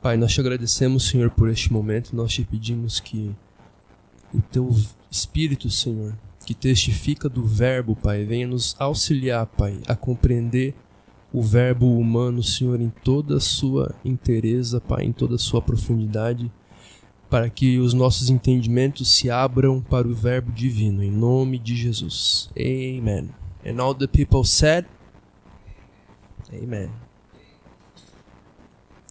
Pai, nós te agradecemos, Senhor, por este momento. Nós te pedimos que o teu Espírito, Senhor, que testifica do verbo, Pai, venha nos auxiliar, Pai, a compreender o verbo humano, Senhor, em toda a sua inteireza, Pai, em toda a sua profundidade, para que os nossos entendimentos se abram para o verbo divino, em nome de Jesus. Amen. And all the people said, Amen.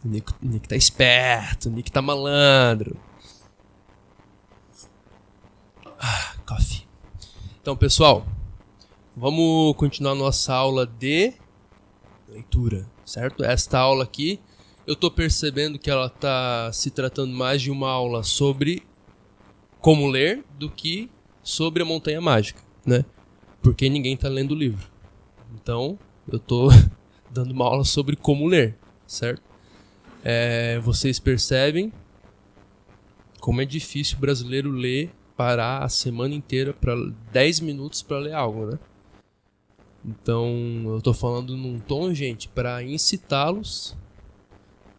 O Nick tá esperto, o Nick tá malandro. Coffee. Então, pessoal, vamos continuar nossa aula de leitura, certo? Esta aula aqui, eu tô percebendo que ela tá se tratando mais de uma aula sobre como ler do que sobre a Montanha Mágica, né? Porque ninguém tá lendo o livro. Então, eu tô dando uma aula sobre como ler, certo? Vocês percebem como é difícil o brasileiro ler, parar a semana inteira para 10 minutos para ler algo, né? Então, eu tô falando num tom, gente, para incitá-los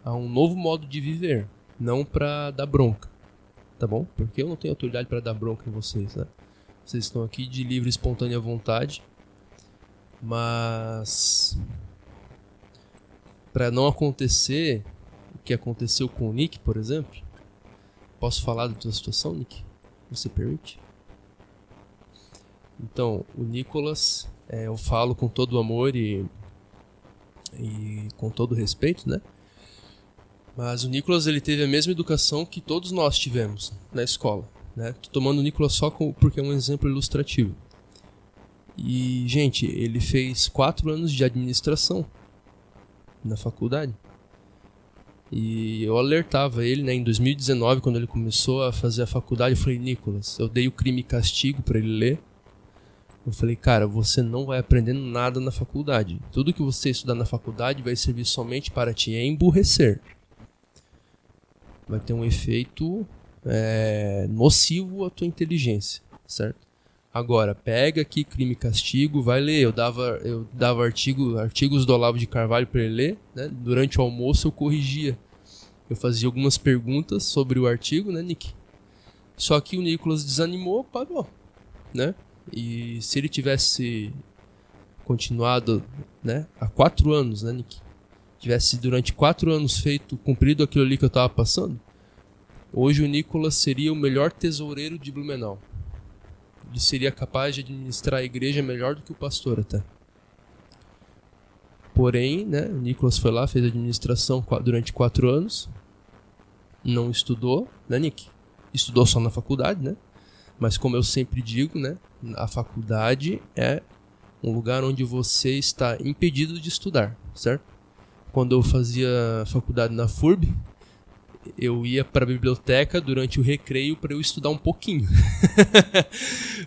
a um novo modo de viver, não para dar bronca, tá bom? Porque eu não tenho autoridade para dar bronca em vocês, né? Vocês estão aqui de livre e espontânea vontade, mas para não acontecer o que aconteceu com o Nick, por exemplo, posso falar da tua situação, Nick? Você permite? Então, o Nicolas, eu falo com todo amor e com todo respeito, né? Mas o Nicolas, ele teve a mesma educação que todos nós tivemos na escola, né? Tô tomando o Nicolas só porque é um exemplo ilustrativo. E, gente, ele fez 4 anos de administração na faculdade. E eu alertava ele, né, em 2019, quando ele começou a fazer a faculdade, eu falei, Nicolas, eu dei o Crime e Castigo para ele ler. Eu falei, cara, você não vai aprendendo nada na faculdade. Tudo que você estudar na faculdade vai servir somente para te emburrecer. Vai ter um efeito nocivo à tua inteligência, certo? Agora, pega aqui Crime e Castigo, vai ler. Eu dava artigos do Olavo de Carvalho para ele ler, né? Durante o almoço eu corrigia. Eu fazia algumas perguntas sobre o artigo, né, Nick? Só que o Nicolas desanimou, parou, né? E se ele tivesse continuado, né, há 4 anos, né, Nick? Tivesse durante 4 anos cumprido aquilo ali que eu estava passando, hoje o Nicolas seria o melhor tesoureiro de Blumenau. Ele seria capaz de administrar a igreja melhor do que o pastor até. Porém, né, o Nicolas foi lá, fez administração durante 4 anos, não estudou, né, Nick? Estudou só na faculdade, né? Mas como eu sempre digo, né, a faculdade é um lugar onde você está impedido de estudar, certo? Quando eu fazia faculdade na FURB, eu ia para a biblioteca durante o recreio para eu estudar um pouquinho.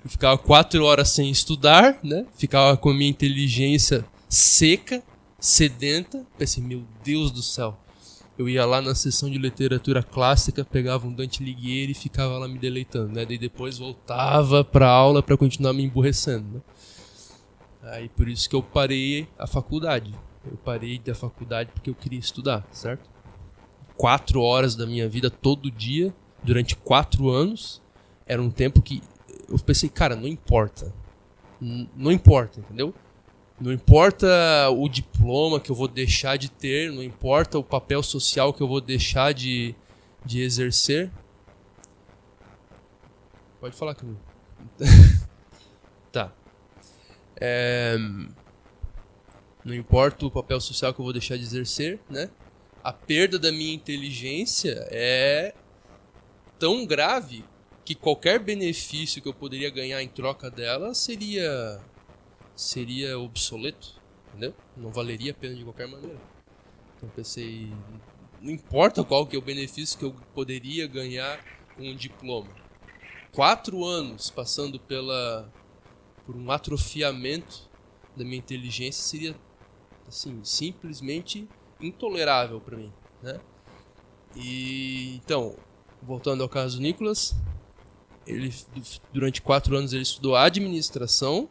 Eu ficava 4 horas sem estudar, né? Ficava com a minha inteligência seca, sedenta. Pensei, meu Deus do céu. Eu ia lá na sessão de literatura clássica, pegava um Dante Alighieri e ficava lá me deleitando, né? Daí depois voltava para a aula para continuar me emburrecendo, né? Aí por isso que eu parei a faculdade. Eu parei da faculdade porque eu queria estudar, certo? 4 horas da minha vida todo dia, durante 4 anos, era um tempo que eu pensei, cara, não importa. Não importa, entendeu? Não importa o diploma que eu vou deixar de ter, não importa o papel social que eu vou deixar de exercer. Pode falar comigo. Tá. Não importa o papel social que eu vou deixar de exercer, né? A perda da minha inteligência é tão grave que qualquer benefício que eu poderia ganhar em troca dela seria obsoleto, entendeu? Não valeria a pena de qualquer maneira. Então eu pensei, não importa qual que é o benefício que eu poderia ganhar com um diploma. 4 anos passando por um atrofiamento da minha inteligência seria, assim, simplesmente intolerável para mim, né? E então, voltando ao caso do Nicolas, ele durante 4 anos ele estudou administração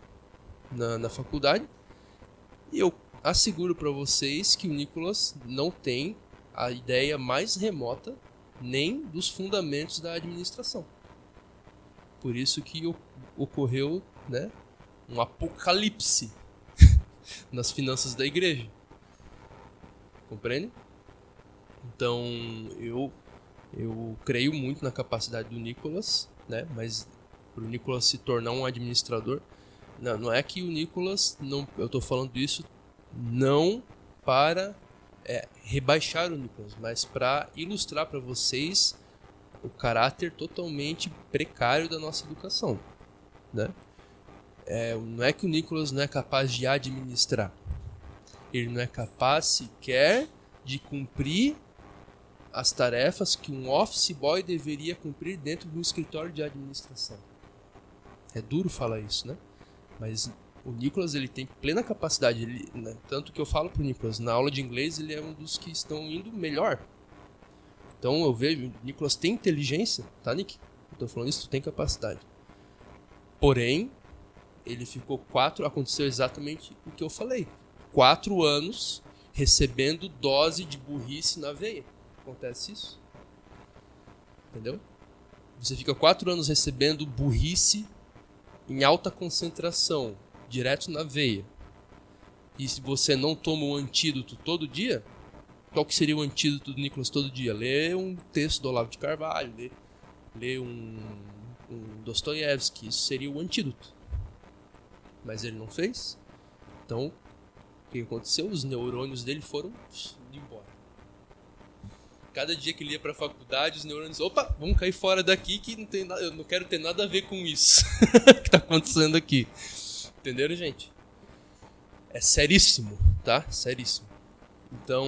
na faculdade, e eu asseguro para vocês que o Nicolas não tem a ideia mais remota nem dos fundamentos da administração. Por isso que ocorreu, né, um apocalipse nas finanças da igreja. Compreende? Então, eu creio muito na capacidade do Nicholas, né, mas para o Nicholas se tornar um administrador, não é que o Nicholas, não, eu estou falando isso não para rebaixar o Nicholas, mas para ilustrar para vocês o caráter totalmente precário da nossa educação, né? Não é que o Nicholas não é capaz de administrar, ele não é capaz sequer de cumprir as tarefas que um office boy deveria cumprir dentro de um escritório de administração. É duro falar isso, né? Mas o Nicholas, ele tem plena capacidade, né? Tanto que eu falo pro Nicholas, na aula de inglês ele é um dos que estão indo melhor. Então eu vejo, o Nicholas tem inteligência, tá, Nick? Eu tô falando isso, tu tem capacidade. Porém, ele ficou aconteceu exatamente o que eu falei. 4 anos recebendo dose de burrice na veia. Acontece isso. Entendeu? Você fica 4 anos recebendo burrice em alta concentração, direto na veia. E se você não toma um antídoto todo dia, qual que seria o antídoto do Nicholas todo dia? Ler um texto do Olavo de Carvalho, ler um Dostoiévski, isso seria o antídoto. Mas ele não fez. Então, o que aconteceu? Os neurônios dele foram embora. Cada dia que ele ia pra faculdade, os neurônios... Opa, vamos cair fora daqui que não tem nada, eu não quero ter nada a ver com isso que tá acontecendo aqui. Entenderam, gente? É seríssimo, tá? Seríssimo. Então,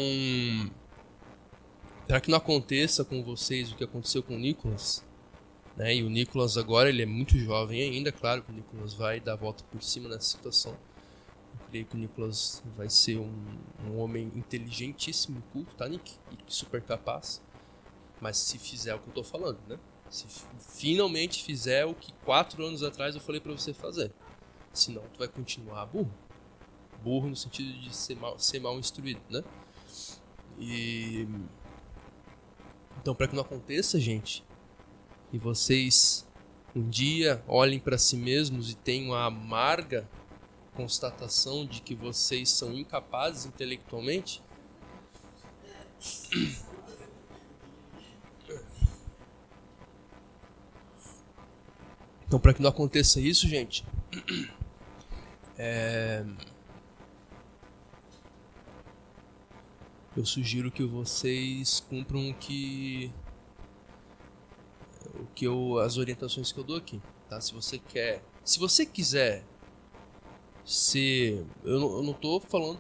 para que não aconteça com vocês o que aconteceu com o Nicholas, né? E o Nicholas agora, ele é muito jovem ainda, claro que o Nicholas vai dar a volta por cima nessa situação. Eu creio que o Nicholas vai ser um homem inteligentíssimo, culto, tá, Nick? E super capaz. Mas se fizer o que eu tô falando, né? Se finalmente fizer o que 4 anos atrás eu falei pra você fazer. Senão tu vai continuar burro. Burro no sentido de ser mal instruído, né? E... Então, para que não aconteça, gente, e vocês um dia olhem para si mesmos e tenham a amarga constatação de que vocês são incapazes intelectualmente, então, para que não aconteça isso, gente, eu sugiro que vocês cumpram as orientações que eu dou aqui, tá? Se você quiser ser, eu não tô falando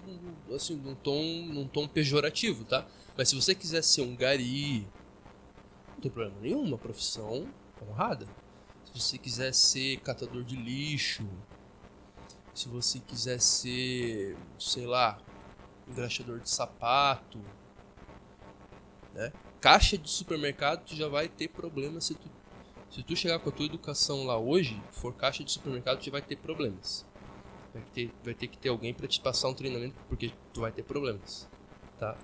assim num tom pejorativo, tá? Mas se você quiser ser um gari, não tem problema nenhum, uma profissão honrada. Se você quiser ser catador de lixo, se você quiser ser, sei lá, engraxador de sapato, né? Caixa de supermercado, tu já vai ter problema se tu chegar com a tua educação lá hoje, for caixa de supermercado, tu já vai ter problemas. Vai ter que ter alguém para te passar um treinamento, porque tu vai ter problemas, tá?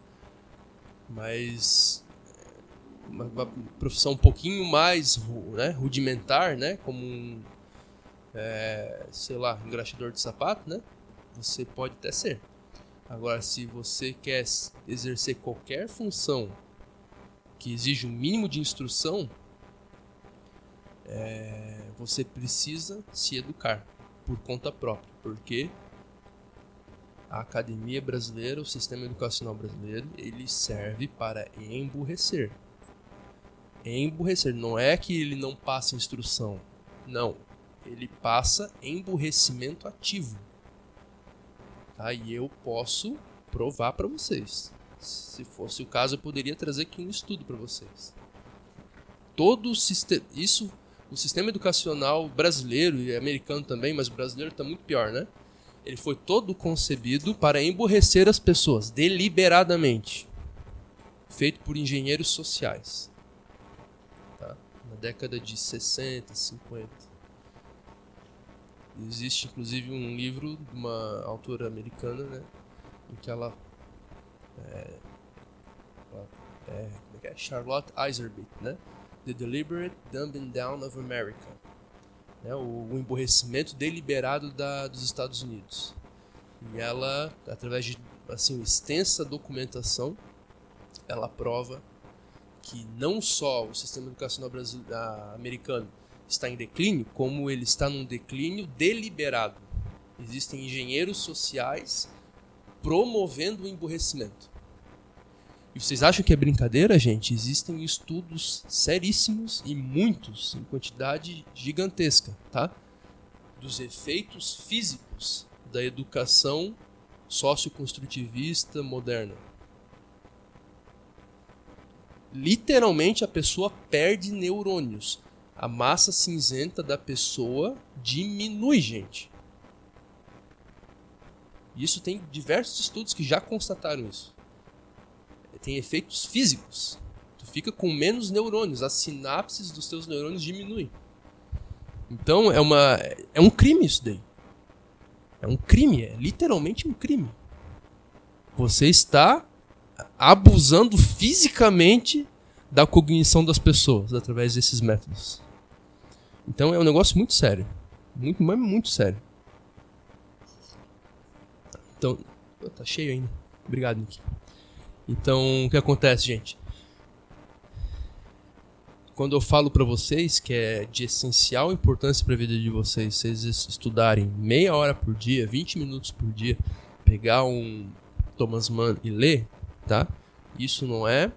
Mas uma profissão um pouquinho mais, né, rudimentar, né, como sei lá, engraxador de sapato, né, você pode até ser. Agora, se você quer exercer qualquer função que exige um mínimo de instrução, você precisa se educar por conta própria, porque a academia brasileira, o sistema educacional brasileiro, ele serve para emburrecer. Emburrecer, não é que ele não passa instrução, não, ele passa emburrecimento ativo, tá? E eu posso provar para vocês. Se fosse o caso, eu poderia trazer aqui um estudo para vocês. Todo o sistema, o sistema educacional brasileiro e americano também, mas o brasileiro está muito pior, né? Ele foi todo concebido para emburrecer as pessoas, deliberadamente. Feito por engenheiros sociais. Tá? Na década de 60, 50. Existe, inclusive, um livro de uma autora americana, né? Em que ela Charlotte Iserbyt, né? The Deliberate Dumbing Down of America, né? O emborrecimento deliberado dos Estados Unidos. E ela, através de assim, extensa documentação, ela prova que não só o sistema educacional americano está em declínio, como ele está num declínio deliberado. Existem engenheiros sociais promovendo o emburrecimento. E vocês acham que é brincadeira, gente? Existem estudos seríssimos e muitos, em quantidade gigantesca, tá? Dos efeitos físicos da educação socioconstrutivista moderna. Literalmente a pessoa perde neurônios. A massa cinzenta da pessoa diminui, gente. Isso tem diversos estudos que já constataram isso. Tem efeitos físicos. Tu fica com menos neurônios, as sinapses dos teus neurônios diminuem. Então é um crime isso daí. É um crime, é literalmente um crime. Você está abusando fisicamente da cognição das pessoas através desses métodos. Então é um negócio muito sério. Muito sério. Então, tá cheio ainda. Obrigado, Nick. Então, o que acontece, gente? Quando eu falo pra vocês que é de essencial importância para a vida de vocês estudarem meia hora por dia, 20 minutos por dia, pegar um Thomas Mann e ler, tá? Isso não é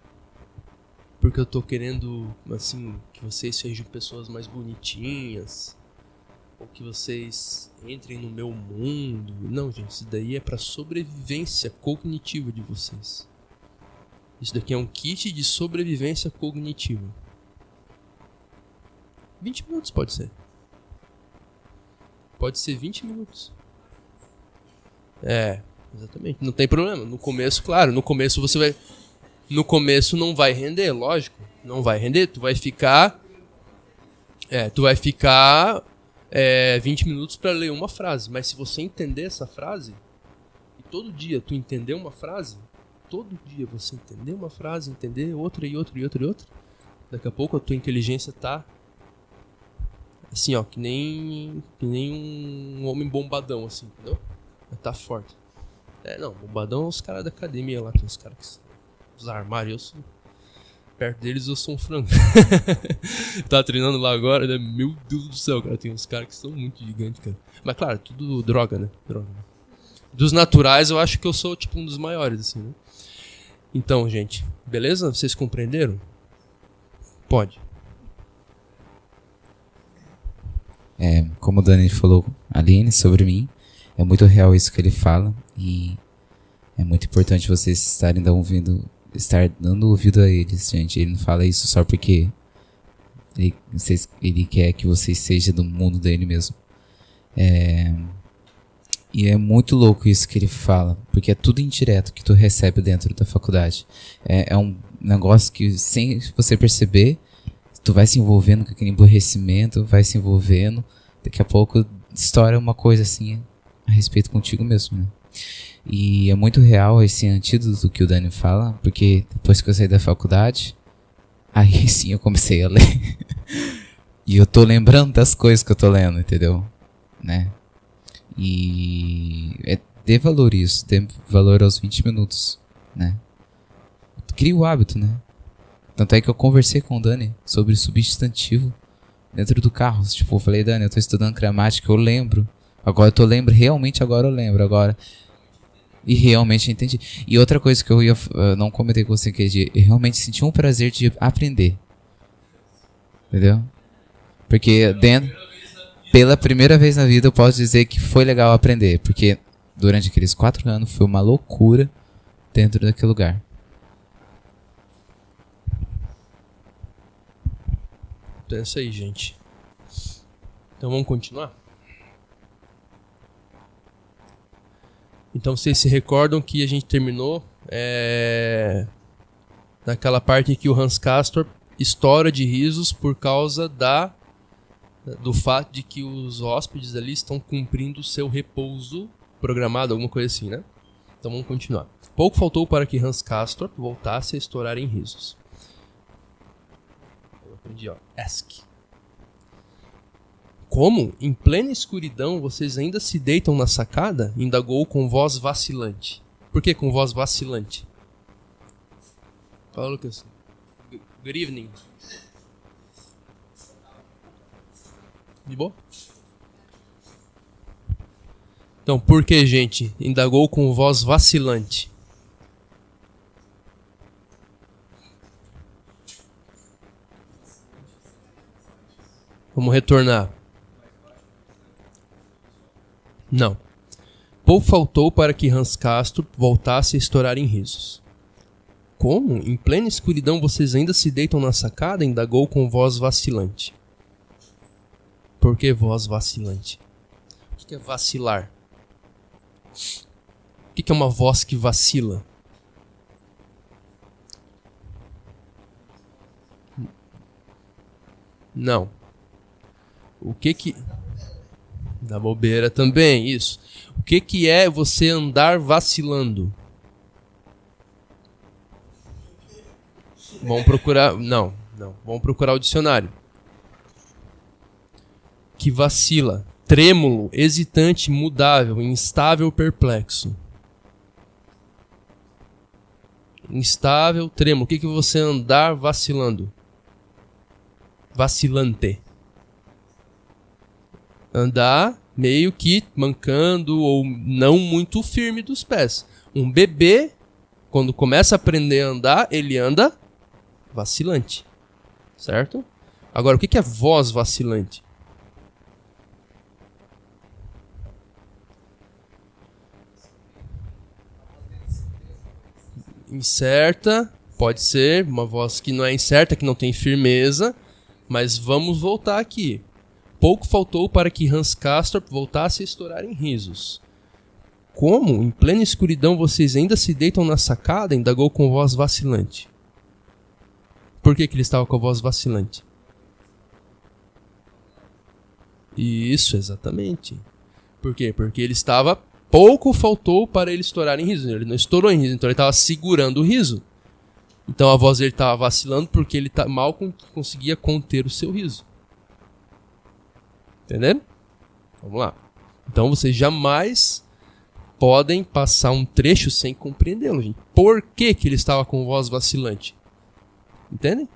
porque eu tô querendo, assim, que vocês sejam pessoas mais bonitinhas, ou que vocês entrem no meu mundo. Não, gente, isso daí é pra sobrevivência cognitiva de vocês. Isso daqui é um kit de sobrevivência cognitiva. 20 minutos pode ser. Pode ser 20 minutos. É, exatamente. Não tem problema. No começo, claro, no começo você vai... No começo não vai render, lógico. Não vai render. Tu vai ficar 20 minutos para ler uma frase. Mas se você entender essa frase, e todo dia tu entender uma frase, todo dia você entender uma frase, entender outra e outra e outra e outra, daqui a pouco a tua inteligência tá assim, ó, que nem um homem bombadão, assim, entendeu? Tá forte. Não, bombadão é os caras da academia lá, tem os caras que os armários, perto deles eu sou um frango. Tá treinando lá agora, né? Meu Deus do céu, cara, tem uns caras que são muito gigantes, cara. Mas claro, tudo droga, né? Droga. Dos naturais eu acho que eu sou tipo um dos maiores, assim, né? Então, gente, beleza? Vocês compreenderam? Pode. Como o Dani falou, Aline, sobre mim, é muito real isso que ele fala e é muito importante vocês estar dando ouvido a eles, gente. Ele não fala isso só porque ele quer que vocês sejam do mundo dele mesmo. E é muito louco isso que ele fala, porque é tudo indireto que tu recebe dentro da faculdade. É um negócio que, sem você perceber, tu vai se envolvendo com aquele emburrecimento, vai se envolvendo, daqui a pouco estoura uma coisa assim a respeito contigo mesmo, né? E é muito real esse antídoto que o Dani fala, porque depois que eu saí da faculdade, aí sim eu comecei a ler. E eu tô lembrando das coisas que eu tô lendo, entendeu? Né? E dê valor isso, dê valor aos 20 minutos, né? Cria o hábito, né? Tanto é que eu conversei com o Dani sobre substantivo dentro do carro. Tipo, eu falei, Dani, eu tô estudando gramática, eu lembro. Agora eu lembro agora. E realmente entendi. E outra coisa que eu não comentei com você, que eu realmente senti um prazer de aprender. Entendeu? Porque pela primeira vez na vida eu posso dizer que foi legal aprender. Porque durante aqueles 4 anos foi uma loucura dentro daquele lugar. Então é isso aí, gente. Então vamos continuar? Então vocês se recordam que a gente terminou naquela parte em que o Hans Castor estoura de risos por causa do fato de que os hóspedes ali estão cumprindo o seu repouso programado, alguma coisa assim, né? Então vamos continuar. Pouco faltou para que Hans Castorp voltasse a estourar em risos. Eu aprendi, ó. Ask. Como, em plena escuridão, vocês ainda se deitam na sacada? Indagou com voz vacilante. Por que com voz vacilante? Fala, Lucas. Good evening. De boa? Então, por que, gente? Indagou com voz vacilante. Vamos retornar. Não. Pouco faltou para que Hans Castorp voltasse a estourar em risos. Como? Em plena escuridão vocês ainda se deitam na sacada? Indagou com voz vacilante. Por que voz vacilante? O que é vacilar? O que é uma voz que vacila? Não. O que... Da bobeira também, isso. O que é você andar vacilando? Vamos procurar... Não. Vamos procurar o dicionário. Que vacila. Trêmulo, hesitante, mudável, instável, perplexo. Instável, trêmulo. O que você andar vacilando? Vacilante. Andar meio que mancando ou não muito firme dos pés. Um bebê, quando começa a aprender a andar, ele anda vacilante. Certo? Agora, o que é voz vacilante? Incerta, pode ser, uma voz que não é incerta, que não tem firmeza, mas vamos voltar aqui. Pouco faltou para que Hans Castorp voltasse a estourar em risos. Como? Em plena escuridão vocês ainda se deitam na sacada? Indagou com voz vacilante. Por que ele estava com a voz vacilante? Isso, exatamente. Por quê? Porque ele estava... Pouco faltou para ele estourar em riso. Ele não estourou em riso, então ele estava segurando o riso. Então a voz dele estava vacilando porque ele mal conseguia conter o seu riso. Entendendo? Vamos lá. Então vocês jamais podem passar um trecho sem compreendê-lo, gente. Por que ele estava com voz vacilante? Entendem?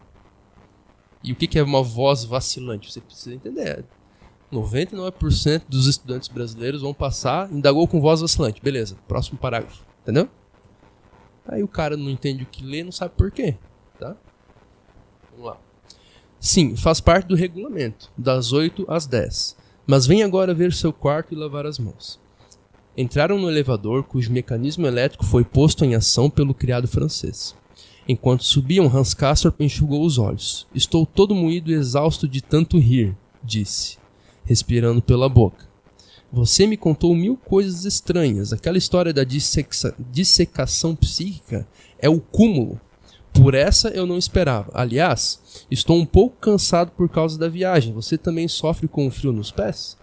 E o que é uma voz vacilante? Você precisa entender. 99% dos estudantes brasileiros vão passar, indagou com voz vacilante. Beleza, próximo parágrafo. Entendeu? Aí o cara não entende o que lê, não sabe por quê. Tá? Vamos lá. Sim, faz parte do regulamento, das 8 às 10. Mas vem agora ver seu quarto e lavar as mãos. Entraram no elevador, cujo mecanismo elétrico foi posto em ação pelo criado francês. Enquanto subiam, Hans Castorp enxugou os olhos. Estou todo moído e exausto de tanto rir, disse, respirando pela boca. Você me contou 1000 coisas estranhas. Aquela história da dissecação psíquica é o cúmulo. Por essa eu não esperava. Aliás, estou um pouco cansado por causa da viagem. Você também sofre com o frio nos pés?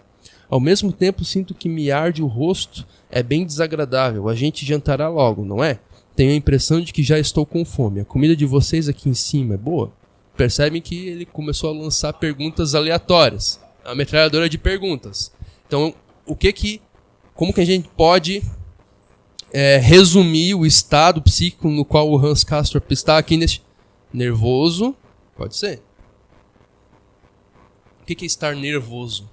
Ao mesmo tempo, sinto que me arde o rosto. É bem desagradável. A gente jantará logo, não é? Tenho a impressão de que já estou com fome. A comida de vocês aqui em cima é boa? Percebem que ele começou a lançar perguntas aleatórias. A metralhadora de perguntas. Então, como que a gente pode resumir o estado psíquico no qual o Hans Castorp está aqui neste... Nervoso? Pode ser. O que é estar nervoso?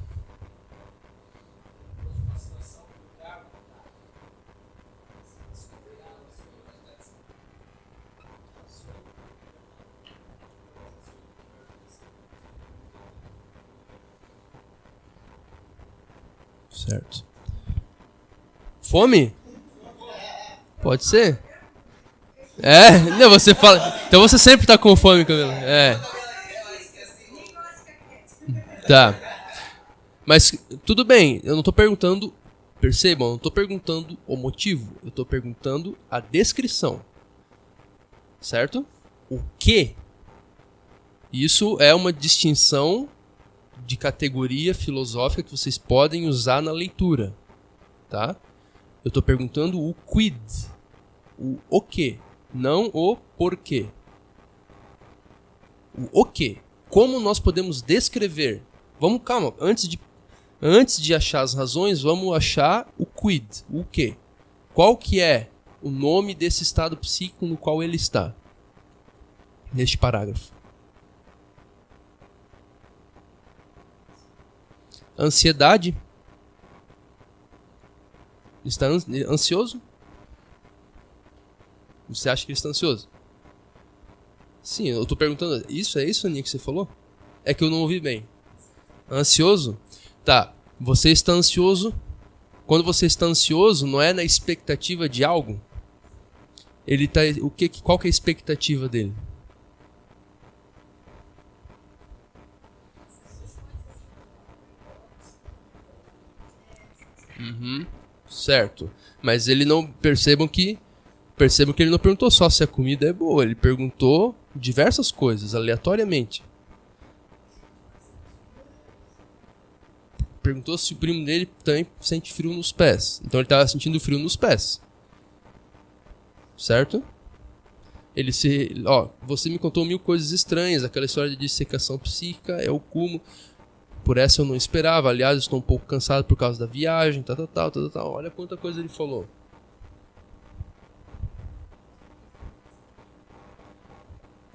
Certo. Fome? Pode ser? Não, você fala. Então você sempre tá com fome, Camila. Tá. Mas tudo bem, eu não tô perguntando. Percebam, eu não tô perguntando o motivo. Eu tô perguntando a descrição. Certo? O que? Isso é uma distinção de categoria filosófica que vocês podem usar na leitura, tá? Eu estou perguntando o quid. o quê, não o porquê. O quê? Como nós podemos descrever? Calma, antes de achar as razões, vamos achar o quid, o quê. Qual que é o nome desse estado psíquico no qual ele está? Neste parágrafo. Ansiedade. Ele está ansioso? Você acha que ele está ansioso? Sim, eu tô perguntando. Isso, Aninha, que você falou? É que eu não ouvi bem. Ansioso? Tá. Você está ansioso. Quando você está ansioso, não é na expectativa de algo? Ele tá. Qual que é a expectativa dele? Certo. Mas ele não. Percebam que ele não perguntou só se a comida é boa. Ele perguntou diversas coisas, aleatoriamente. Perguntou se o primo dele também sente frio nos pés. Então ele estava sentindo frio nos pés. Certo? Você me contou 1000 coisas estranhas. Aquela história de dissecação psíquica é o cúmulo. Por essa eu não esperava. Aliás, estou um pouco cansado por causa da viagem. Tal. Olha quanta coisa ele falou.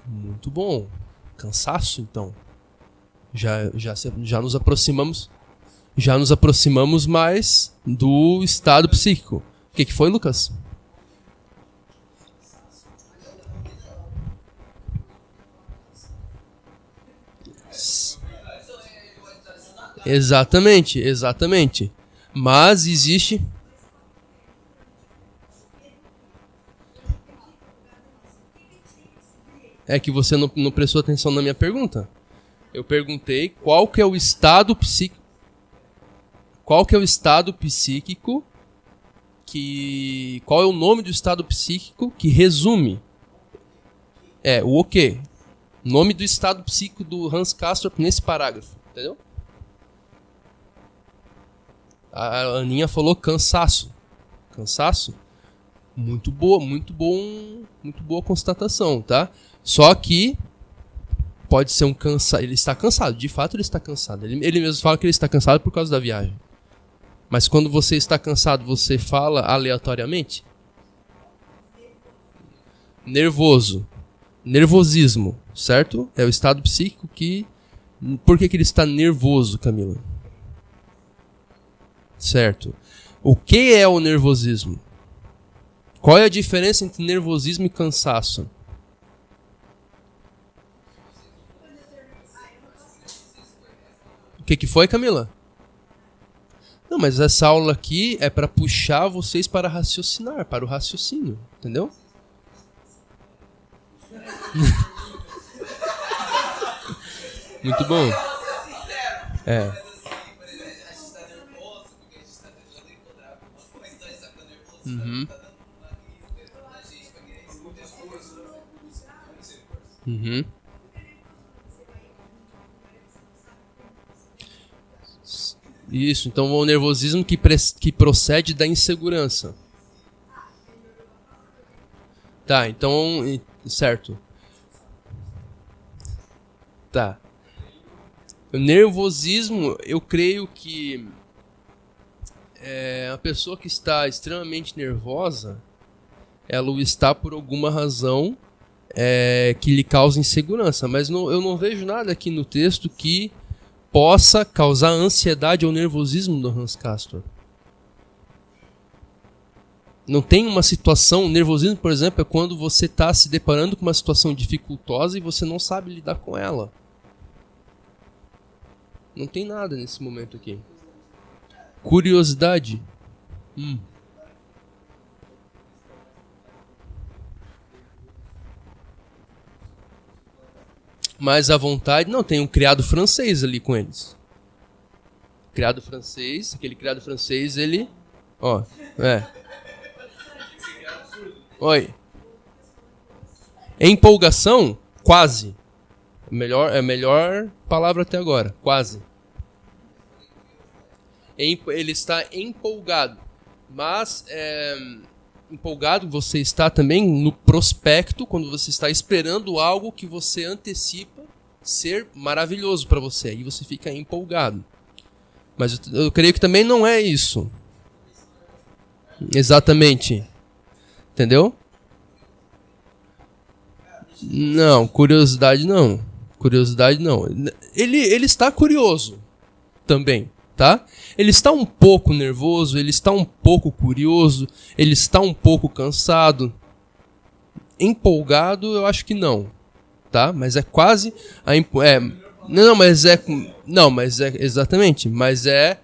Muito bom. Cansaço, então. Já nos aproximamos. Já nos aproximamos mais do estado psíquico. O que foi, Lucas? Exatamente. Mas existe... É que você não prestou atenção na minha pergunta. Eu perguntei qual que é o estado psíquico. Qual que é o estado psíquico que... Qual é o nome do estado psíquico que resume? O quê? Nome do estado psíquico do Hans Castorp nesse parágrafo. Entendeu? A Aninha falou cansaço. Cansaço? Muito boa constatação, tá? Só que pode ser um cansaço. Ele está cansado, de fato ele está cansado. Ele mesmo fala que ele está cansado por causa da viagem. Mas quando você está cansado, você fala aleatoriamente? Nervoso. Nervosismo, certo? É o estado psíquico que... Por que ele está nervoso, Camila? Certo. O que é o nervosismo? Qual é a diferença entre nervosismo e cansaço? O que foi, Camila? Não, mas essa aula aqui é para puxar vocês para raciocinar, para o raciocínio, entendeu? Muito bom. Isso, então o nervosismo que procede da insegurança. Tá, então... Certo. Tá. O nervosismo, eu creio que... a pessoa que está extremamente nervosa, ela o está por alguma razão que lhe causa insegurança. Mas eu não vejo nada aqui no texto que possa causar ansiedade ou nervosismo do Hans Castorp. Não tem uma situação... Nervosismo, por exemplo, é quando você está se deparando com uma situação dificultosa e você não sabe lidar com ela. Não tem nada nesse momento aqui. Curiosidade. Mas à vontade... Não, tem um criado francês ali com eles. Criado francês... Aquele criado francês, ele... Oi. Empolgação? Quase. É a melhor palavra até agora. Quase. Ele está empolgado. Mas empolgado você está também no prospecto, quando você está esperando algo que você antecipa ser maravilhoso para você. Aí você fica empolgado. Mas eu creio que também não é isso. Exatamente. Entendeu? Não, curiosidade não. Curiosidade não. Ele está curioso também, tá? Ele está um pouco nervoso, ele está um pouco curioso, ele está um pouco cansado. Empolgado, eu acho que não, tá? Mas é quase mas é exatamente, mas é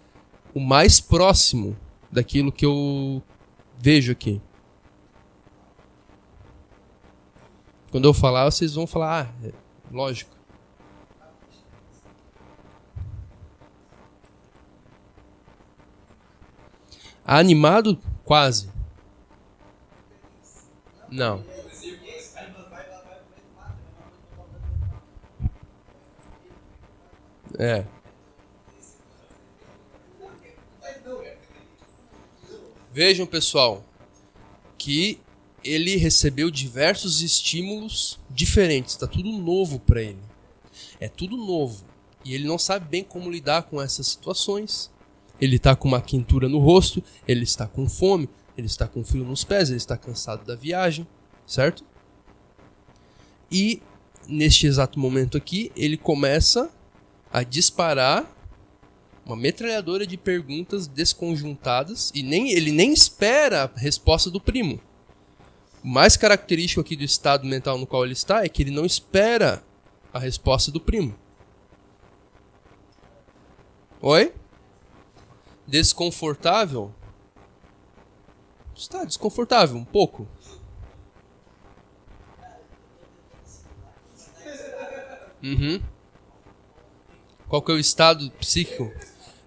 o mais próximo daquilo que eu vejo aqui. Quando eu falar, vocês vão falar, lógico. Animado? Quase. Não. É. Vejam, pessoal, que ele recebeu diversos estímulos diferentes. Tá tudo novo para ele. É tudo novo. E ele não sabe bem como lidar com essas situações. Ele está com uma quentura no rosto, ele está com fome, ele está com frio nos pés, ele está cansado da viagem, certo? E neste exato momento aqui, ele começa a disparar uma metralhadora de perguntas desconjuntadas e ele nem espera a resposta do primo. O mais característico aqui do estado mental no qual ele está é que ele não espera a resposta do primo. Oi? Desconfortável? Está desconfortável, um pouco. Qual que é o estado psíquico?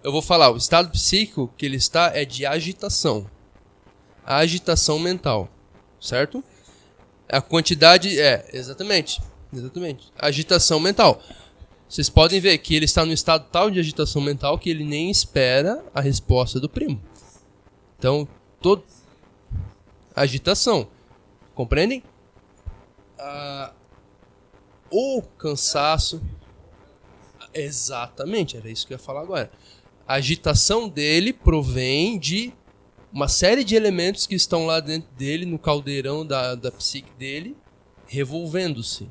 Eu vou falar, o estado psíquico que ele está é de agitação. A agitação mental, certo? A quantidade exatamente. Agitação mental. Vocês podem ver que ele está no estado tal de agitação mental que ele nem espera a resposta do primo. Então, agitação. Compreendem? O cansaço. Exatamente, era isso que eu ia falar agora. A agitação dele provém de uma série de elementos que estão lá dentro dele, no caldeirão da psique dele, revolvendo-se.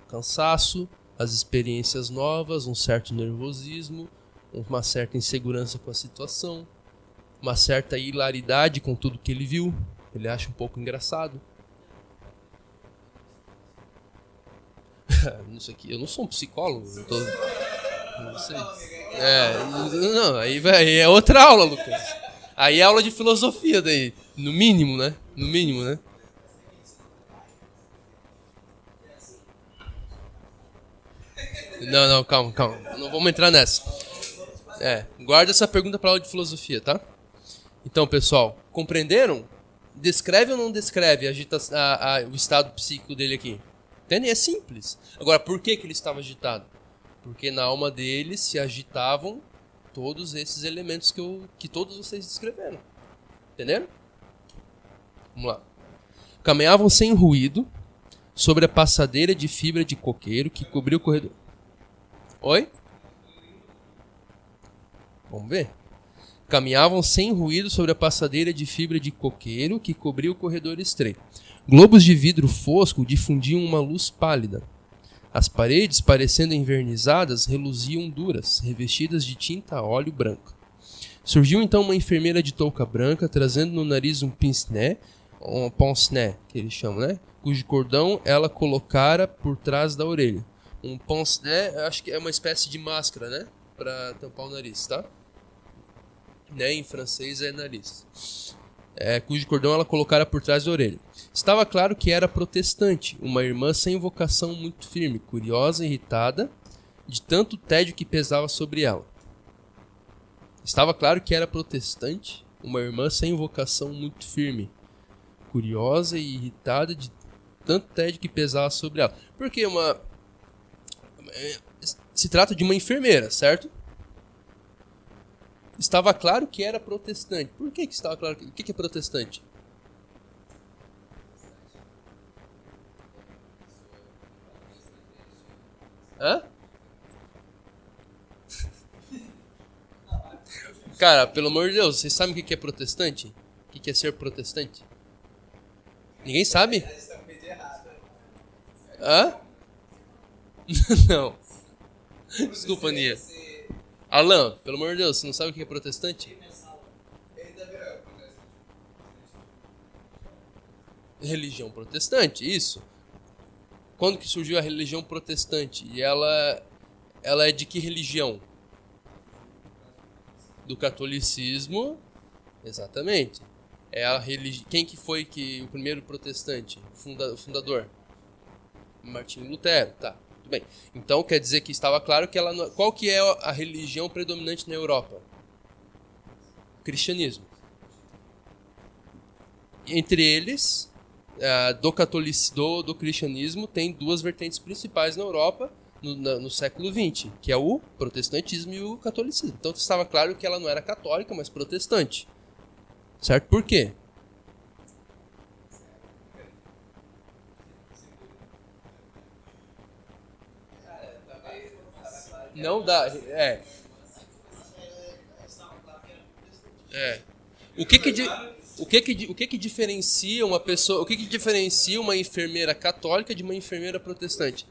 Cansaço, as experiências novas, um certo nervosismo, uma certa insegurança com a situação, uma certa hilaridade com tudo que ele viu. Ele acha um pouco engraçado. Isso aqui, eu não sou um psicólogo, não sei. Não, aí é outra aula, Lucas. Aí é aula de filosofia daí, no mínimo, né? Não, calma. Não vamos entrar nessa. Guarda essa pergunta para aula de filosofia, tá? Então, pessoal, compreenderam? Descreve ou não descreve o estado psíquico dele aqui? Entendem? É simples. Agora, por que ele estava agitado? Porque na alma dele se agitavam todos esses elementos que todos vocês descreveram. Entenderam? Vamos lá. Caminhavam sem ruído sobre a passadeira de fibra de coqueiro que cobriu o corredor. Oi? Vamos ver. Caminhavam sem ruído sobre a passadeira de fibra de coqueiro que cobria o corredor estreito. Globos de vidro fosco difundiam uma luz pálida. As paredes, parecendo envernizadas, reluziam duras, revestidas de tinta a óleo branca. Surgiu então uma enfermeira de touca branca, trazendo no nariz um pince-nez, que eles chamam, né? Cujo cordão ela colocara por trás da orelha. Um pince-nez, acho que é uma espécie de máscara, né? Para tampar o nariz, tá? Né? Em francês é nariz. Cujo cordão ela colocara por trás da orelha. Estava claro que era protestante, uma irmã sem vocação muito firme, curiosa e irritada, de tanto tédio que pesava sobre ela. Estava claro que era protestante, uma irmã sem vocação muito firme, curiosa e irritada, de tanto tédio que pesava sobre ela. Porque se trata de uma enfermeira, certo? Estava claro que era protestante. Por que estava claro? O que é protestante? Hã? Cara, pelo amor de Deus, vocês sabem o que é protestante? O que é ser protestante? Ninguém sabe? Hã? Não. Desculpa, Nia. Alan, pelo amor de Deus, você não sabe o que é protestante? Religião protestante, isso. Quando que surgiu a religião protestante? E ela é de que religião? Do catolicismo. Exatamente. É a Quem que foi o primeiro protestante? O fundador? Martinho Lutero, tá. Tudo bem. Então quer dizer que estava claro que ela qual que é a religião predominante na Europa? O cristianismo. Entre eles, do cristianismo, tem duas vertentes principais na Europa no século XX, que é o protestantismo e o catolicismo. Então estava claro que ela não era católica, mas protestante. Certo? Por quê? Não dá. O que diferencia uma pessoa? O que diferencia uma enfermeira católica de uma enfermeira protestante?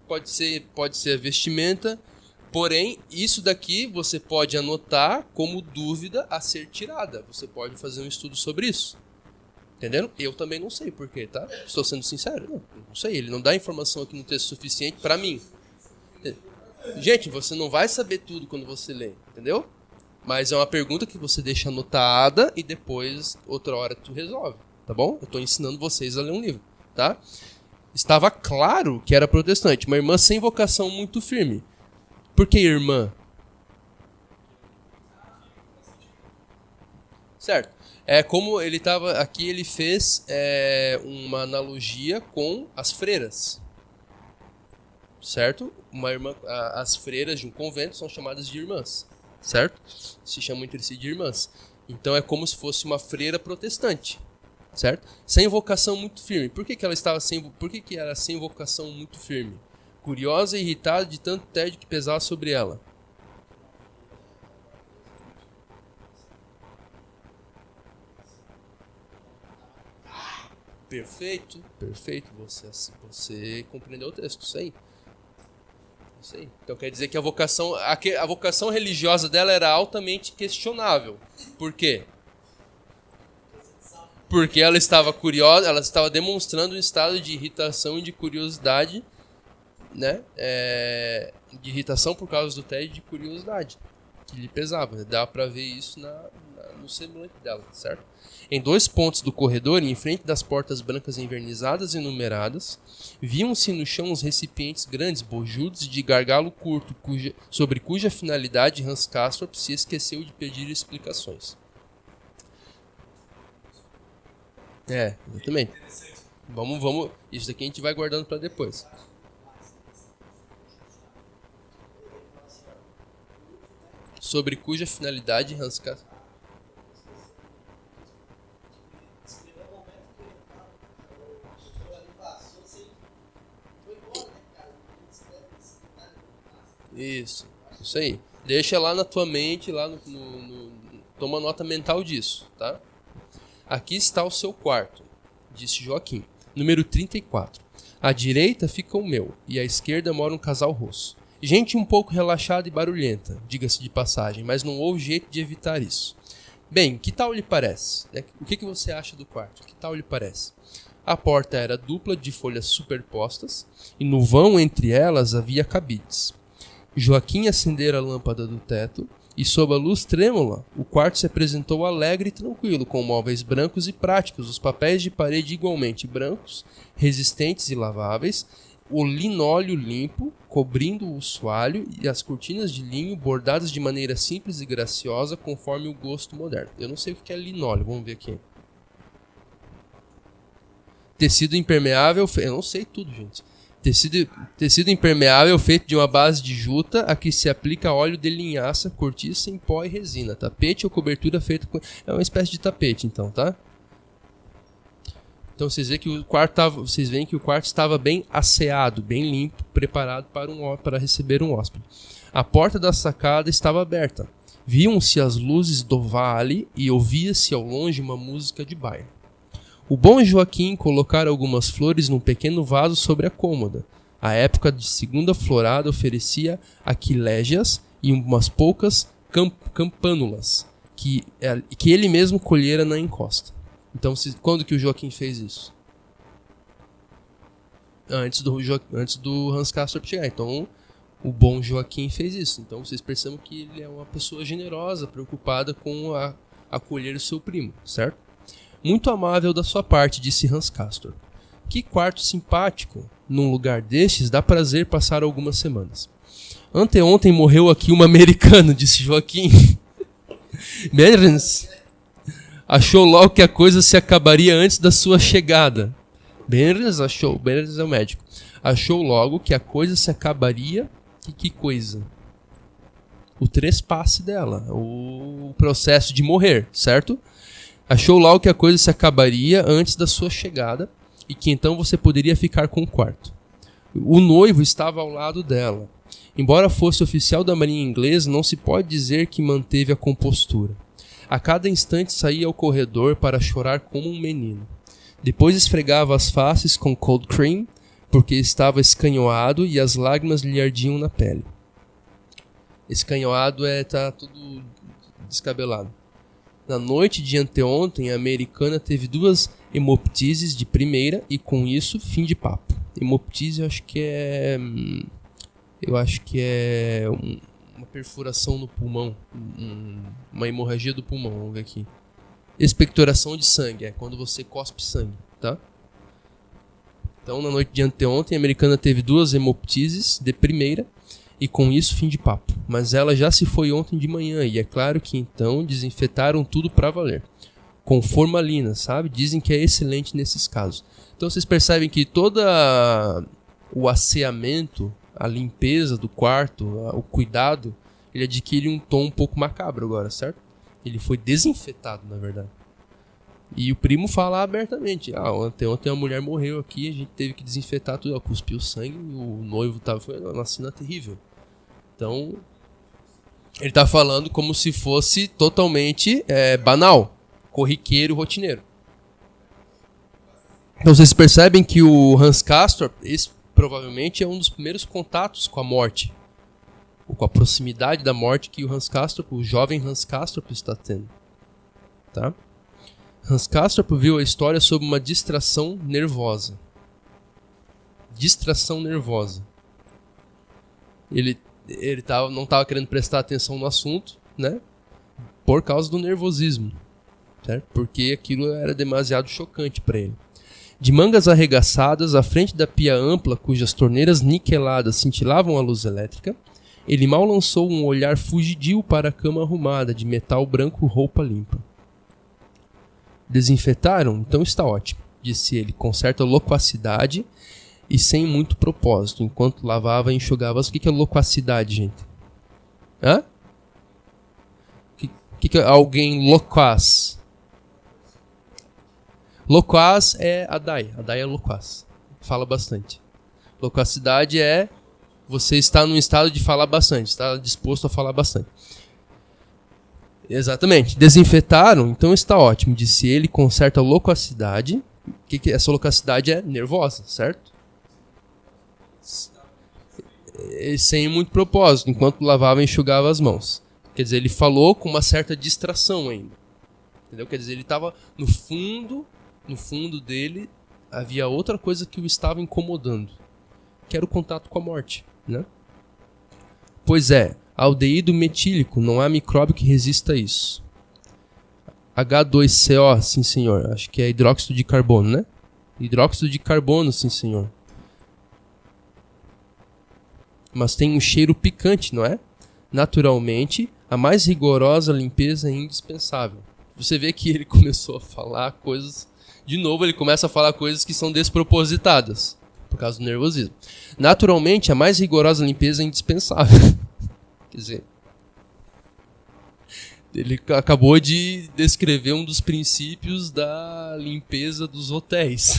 Pode ser a vestimenta. Porém, isso daqui você pode anotar como dúvida a ser tirada. Você pode fazer um estudo sobre isso. Entendendo? Eu também não sei porquê, tá? Estou sendo sincero. Não sei. Ele não dá informação aqui no texto suficiente para mim. Gente, você não vai saber tudo quando você lê. Entendeu? Mas é uma pergunta que você deixa anotada e depois, outra hora, tu resolve. Tá bom? Eu estou ensinando vocês a ler um livro. Tá? Estava claro que era protestante. Uma irmã sem vocação muito firme. Por que irmã? Certo. É como ele estava aqui, ele fez uma analogia com as freiras. Certo? As freiras de um convento são chamadas de irmãs. Certo? Se chamam entre si de irmãs. Então é como se fosse uma freira protestante. Certo? Sem vocação muito firme. Por que era sem vocação muito firme? Curiosa e irritada de tanto tédio que pesava sobre ela. Perfeito. Você compreendeu o texto, isso aí. Então quer dizer que a vocação religiosa dela era altamente questionável. Por quê? Porque ela estava curiosa, ela estava demonstrando um estado de irritação e de curiosidade, né? De irritação por causa do tédio e de curiosidade que lhe pesava. Dá para ver isso no semblante dela, certo? Em 2 pontos do corredor, em frente das portas brancas envernizadas e numeradas, viam-se no chão uns recipientes grandes, bojudos de gargalo curto, sobre cuja finalidade Hans Castorp se esqueceu de pedir explicações. Exatamente. Vamos. Isso daqui a gente vai guardando para depois. Sobre cuja finalidade Hans Castorp. Isso aí. Deixa lá na tua mente, lá toma nota mental disso, tá? Aqui está o seu quarto, disse Joaquim. Número 34. À direita fica o meu, e à esquerda mora um casal rosso. Gente um pouco relaxada e barulhenta, diga-se de passagem, mas não houve jeito de evitar isso. Bem, que tal lhe parece? O que você acha do quarto? Que tal lhe parece? A porta era dupla de folhas superpostas, e no vão entre elas havia cabides. Joaquim acendera a lâmpada do teto, e sob a luz trêmula, o quarto se apresentou alegre e tranquilo, com móveis brancos e práticos, os papéis de parede igualmente brancos, resistentes e laváveis, o linóleo limpo, cobrindo o soalho, e as cortinas de linho bordadas de maneira simples e graciosa, conforme o gosto moderno. Eu não sei o que é linóleo, vamos ver aqui. Tecido impermeável, eu não sei tudo, gente. Tecido impermeável feito de uma base de juta a que se aplica óleo de linhaça, cortiça em pó e resina. Tapete ou cobertura feita com... É uma espécie de tapete, então, tá? Então vocês veem que o quarto estava bem asseado, bem limpo, preparado para receber um hóspede. A porta da sacada estava aberta. Viam-se as luzes do vale e ouvia-se ao longe uma música de baile. O bom Joaquim colocara algumas flores num pequeno vaso sobre a cômoda. A época de segunda florada oferecia aquilégias e umas poucas campânulas que ele mesmo colhera na encosta. Então, quando que o Joaquim fez isso? Antes do Hans Castorp chegar. Então, o bom Joaquim fez isso. Então, vocês percebem que ele é uma pessoa generosa, preocupada com acolher o seu primo, certo? Muito amável da sua parte, disse Hans Castorp. Que quarto simpático. Num lugar destes, dá prazer passar algumas semanas. Anteontem morreu aqui uma americana, disse Joaquim. Berens achou logo que a coisa se acabaria antes da sua chegada. Berens é o médico. Achou logo que a coisa se acabaria. Que coisa? O trespasse dela, o processo de morrer, certo? Achou logo que a coisa se acabaria antes da sua chegada e que então você poderia ficar com o quarto. O noivo estava ao lado dela. Embora fosse oficial da marinha inglesa, não se pode dizer que manteve a compostura. A cada instante saía ao corredor para chorar como um menino. Depois esfregava as faces com cold cream, porque estava escanhoado e as lágrimas lhe ardiam na pele. Escanhoado tá tudo descabelado. Na noite de anteontem, a americana teve 2 hemoptises de primeira e com isso, fim de papo. Hemoptise eu acho que é uma perfuração no pulmão, uma hemorragia do pulmão, vamos ver aqui. Expectoração de sangue, é quando você cospe sangue, tá? Então, na noite de anteontem, a americana teve 2 hemoptises de primeira e com isso, fim de papo. Mas ela já se foi ontem de manhã e é claro que então desinfetaram tudo pra valer. Com formalina, sabe? Dizem que é excelente nesses casos. Então, vocês percebem que todo o asseamento, a limpeza do quarto, o cuidado, ele adquire um tom um pouco macabro agora, certo? Ele foi desinfetado, na verdade. E o primo fala abertamente: ontem a mulher morreu aqui, a gente teve que desinfetar tudo, cuspiu sangue, o noivo foi uma cena terrível. Então, ele tá falando como se fosse totalmente banal, corriqueiro, rotineiro. Então vocês percebem que o Hans Castorp, esse provavelmente é um dos primeiros contatos com a morte, ou com a proximidade da morte que o jovem Hans Castorp está tendo. Tá? Hans Castorp viu a história sob uma distração nervosa. Distração nervosa. Ele não estava querendo prestar atenção no assunto, né? Por causa do nervosismo, certo? Porque aquilo era demasiado chocante para ele. De mangas arregaçadas, à frente da pia ampla, cujas torneiras niqueladas cintilavam a luz elétrica, ele mal lançou um olhar fugidio para a cama arrumada, de metal branco, roupa limpa. Desinfetaram? Então está ótimo, disse ele, com certa loquacidade e sem muito propósito, enquanto lavava e enxugava. O que é loquacidade, gente? Hã? O que é alguém loquaz? Loquaz é Adai é loquaz, fala bastante. Loquacidade é você estar num estado de falar bastante, está disposto a falar bastante. Exatamente. Desinfetaram, então está ótimo, disse ele com certa loquacidade. Essa loquacidade é nervosa, certo? Sem muito propósito, enquanto lavava e enxugava as mãos. Quer dizer, ele falou com uma certa distração ainda. Entendeu? Quer dizer, ele estava no fundo dele havia outra coisa que o estava incomodando, que era o contato com a morte, né? Pois é, aldeído metílico, não há micróbio que resista a isso. H2CO, sim senhor, acho que é hidróxido de carbono, né? Hidróxido de carbono, sim senhor. Mas tem um cheiro picante, não é? Naturalmente, a mais rigorosa limpeza é indispensável. Você vê que ele começou a falar coisas... De novo, ele começa a falar coisas que são despropositadas, por causa do nervosismo. Naturalmente, a mais rigorosa limpeza é indispensável. Quer dizer, Ele acabou de descrever um dos princípios da limpeza dos hotéis.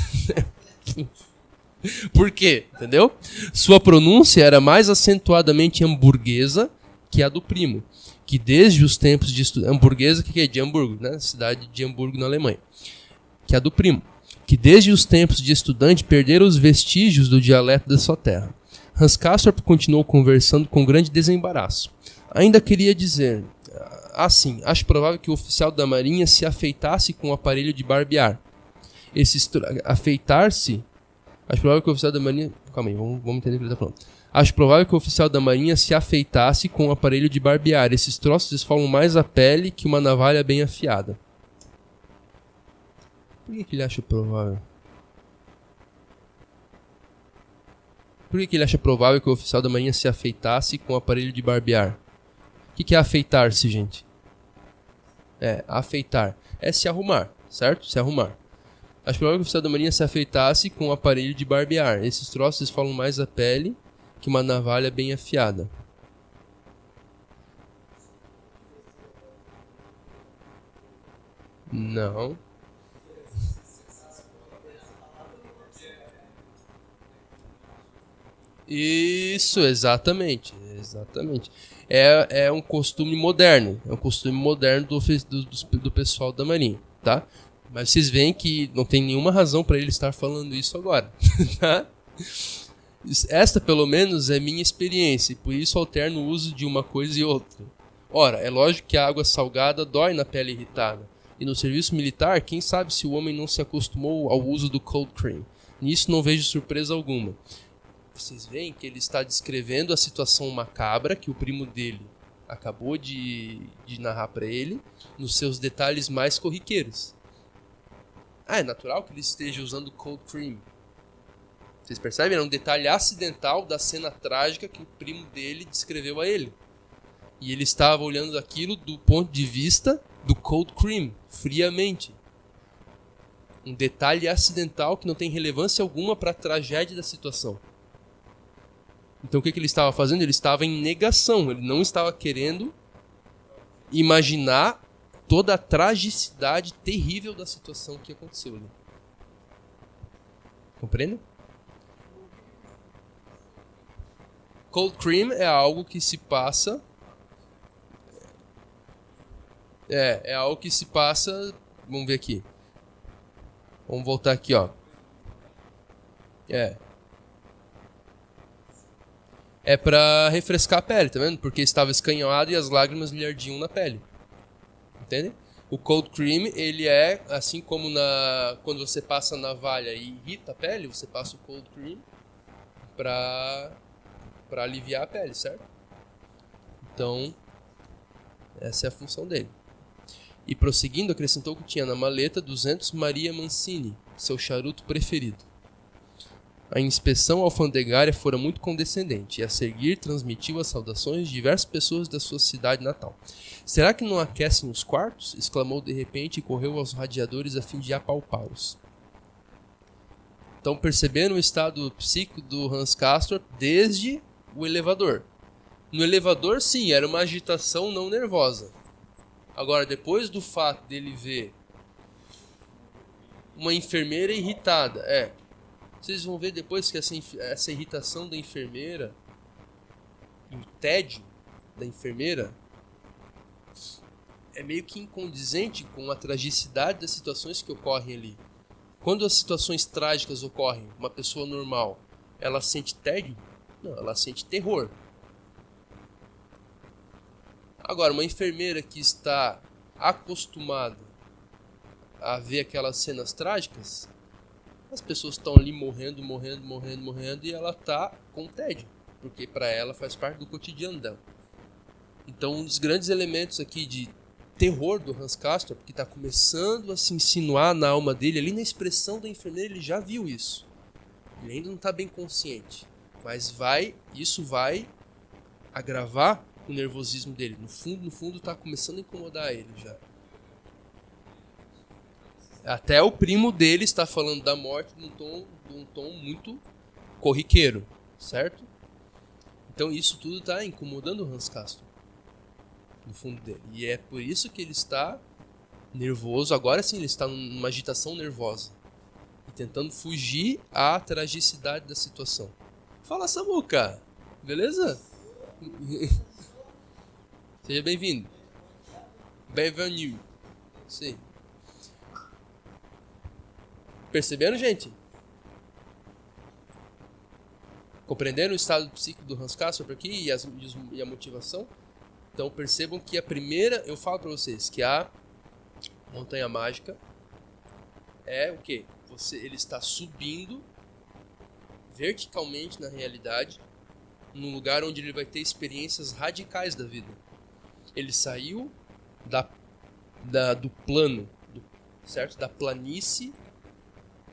Por quê? Entendeu? Sua pronúncia era mais acentuadamente hamburguesa que a do primo, que desde os tempos de hamburguesa, que é de Hamburgo, né? Cidade de Hamburgo, na Alemanha, que a do primo, que desde os tempos de estudante perderam os vestígios do dialeto da sua terra. Hans Castorp continuou conversando com grande desembaraço. Ainda queria dizer, assim, acho provável que o oficial da marinha se afeitasse com o aparelho de barbear. Afeitar-se... Acho provável que o oficial da marinha... Calma aí, vamos entender o que ele está falando. Acho provável que o oficial da marinha se afeitasse com o aparelho de barbear. Esses troços esfolam mais a pele que uma navalha bem afiada. Por que ele acha provável? Por que ele acha provável que o oficial da marinha se afeitasse com o aparelho de barbear? O que é afeitar-se, gente? Afeitar. É se arrumar, certo? Se arrumar. Acho provável que o oficial da marinha se afeitasse com o aparelho de barbear. Esses troços falam mais a pele que uma navalha bem afiada. Não. Isso, exatamente. É um costume moderno. É um costume moderno do pessoal da marinha, tá? Mas vocês veem que não tem nenhuma razão para ele estar falando isso agora. Tá? Esta, pelo menos, é minha experiência, e por isso alterno o uso de uma coisa e outra. Ora, é lógico que a água salgada dói na pele irritada. E no serviço militar, quem sabe se o homem não se acostumou ao uso do cold cream. Nisso não vejo surpresa alguma. Vocês veem que ele está descrevendo a situação macabra que o primo dele acabou de narrar para ele, nos seus detalhes mais corriqueiros. É natural que ele esteja usando cold cream. Vocês percebem? É um detalhe acidental da cena trágica que o primo dele descreveu a ele. E ele estava olhando aquilo do ponto de vista do cold cream, friamente. Um detalhe acidental que não tem relevância alguma para a tragédia da situação. Então o que ele estava fazendo? Ele estava em negação. Ele não estava querendo imaginar toda a tragicidade terrível da situação que aconteceu ali. Compreende? Cold cream é algo que se passa... É algo que se passa... Vamos ver aqui. Vamos voltar aqui, ó. É pra refrescar a pele, tá vendo? Porque estava escanhoado e as lágrimas lhe ardiam na pele. Entende? O cold cream, ele é assim como quando você passa a navalha e irrita a pele, você passa o cold cream pra aliviar a pele, certo? Então, essa é a função dele. E prosseguindo, acrescentou que tinha na maleta 200 Maria Mancini, seu charuto preferido. A inspeção alfandegária fora muito condescendente e a seguir transmitiu as saudações de diversas pessoas da sua cidade natal. Será que não aquecem os quartos? Exclamou de repente e correu aos radiadores a fim de apalpá-los. Então perceberam o estado psíquico do Hans Castorp desde o elevador. No elevador, sim, era uma agitação não nervosa. Agora, depois do fato dele ver uma enfermeira irritada, vocês vão ver depois que essa irritação da enfermeira, o tédio da enfermeira, é meio que incondizente com a tragicidade das situações que ocorrem ali. Quando as situações trágicas ocorrem, uma pessoa normal, ela sente tédio? Não, ela sente terror. Agora, uma enfermeira que está acostumada a ver aquelas cenas trágicas, as pessoas estão ali morrendo e ela está com tédio, porque para ela faz parte do cotidiano dela. Então, um dos grandes elementos aqui de terror do Hans Castorp, que está começando a se insinuar na alma dele, ali na expressão da enfermeira, ele já viu isso. Ele ainda não está bem consciente, mas isso vai agravar o nervosismo dele. No fundo está começando a incomodar ele já. Até o primo dele está falando da morte num tom muito corriqueiro, certo? Então isso tudo está incomodando o Hans Castorp. no fundo dele. E é por isso que ele está nervoso. Agora sim, ele está numa agitação nervosa. E tentando fugir à tragicidade da situação. Fala, Samuca! Beleza? Seja bem-vindo. Bienvenue. Sim. Perceberam, gente? Compreenderam o estado psíquico do Hans Castorp aqui e a motivação? Então percebam que a primeira, eu falo para vocês que a montanha mágica é o quê? Ele está subindo verticalmente na realidade, num lugar onde ele vai ter experiências radicais da vida. Ele saiu do plano, certo? Da planície,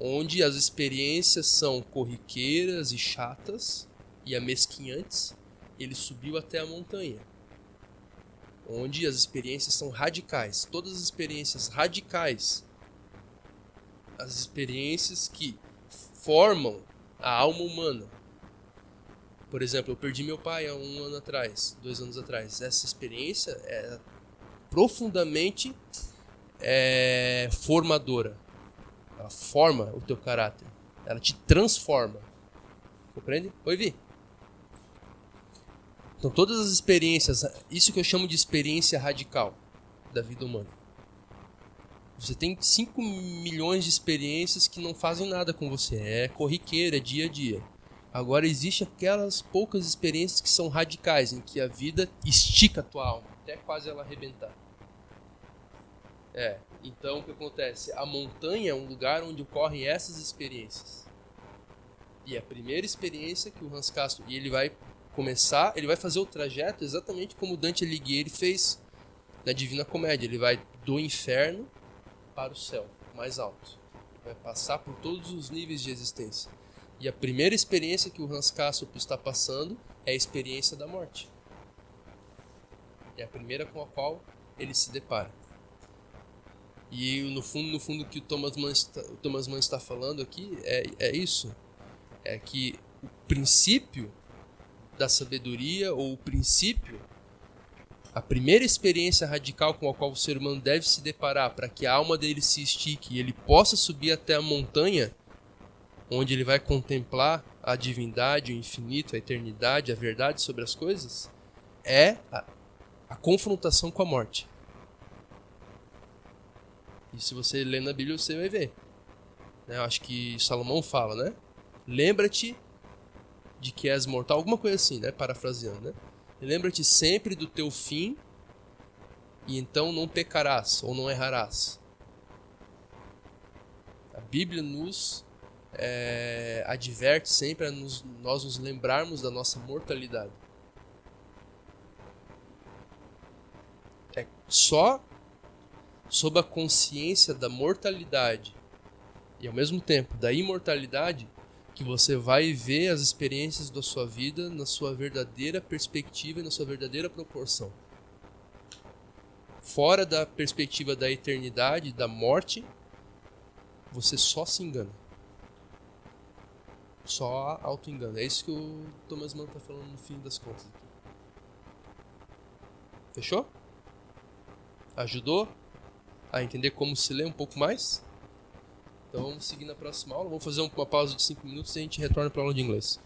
onde as experiências são corriqueiras e chatas e amesquinhantes. Ele subiu até a montanha, onde as experiências são radicais. Todas as experiências radicais, as experiências que formam a alma humana. Por exemplo, eu perdi meu pai há 1 ano atrás, 2 anos atrás. Essa experiência é profundamente formadora. Ela forma o teu caráter. Ela te transforma. Compreende? Oi, Vi. Então todas as experiências, isso que eu chamo de experiência radical da vida humana. Você tem 5 milhões de experiências que não fazem nada com você. É corriqueiro, é dia a dia. Agora existe aquelas poucas experiências que são radicais, em que a vida estica a tua alma, até quase ela arrebentar. Então o que acontece? A montanha é um lugar onde ocorrem essas experiências. E a primeira experiência que o Hans Castorp, e ele vai fazer o trajeto exatamente como Dante Alighieri fez na Divina Comédia. Ele vai do inferno para o céu, mais alto. Vai passar por todos os níveis de existência. E a primeira experiência que o Hans Castorp está passando é a experiência da morte. É a primeira com a qual ele se depara. E no fundo o que o Thomas Mann está falando aqui é isso. É que o princípio da sabedoria, ou o princípio, a primeira experiência radical com a qual o ser humano deve se deparar para que a alma dele se estique e ele possa subir até a montanha, onde ele vai contemplar a divindade, o infinito, a eternidade, a verdade sobre as coisas, é a confrontação com a morte. E se você ler na Bíblia, você vai ver. Eu acho que Salomão fala, né? Lembra-te de que és mortal, alguma coisa assim, né? Parafraseando, né? Lembra-te sempre do teu fim, e então não pecarás, ou não errarás. A Bíblia nos adverte sempre a nós nos lembrarmos da nossa mortalidade. É só sob a consciência da mortalidade e ao mesmo tempo da imortalidade que você vai ver as experiências da sua vida na sua verdadeira perspectiva e na sua verdadeira proporção. Fora da perspectiva da eternidade, da morte, você só se engana. Só auto-engano. É isso que o Thomas Mann está falando no fim das contas. Fechou? Ajudou a entender como se lê um pouco mais? Então vamos seguir na próxima aula. Vamos fazer uma pausa de 5 minutos e a gente retorna para a aula de inglês.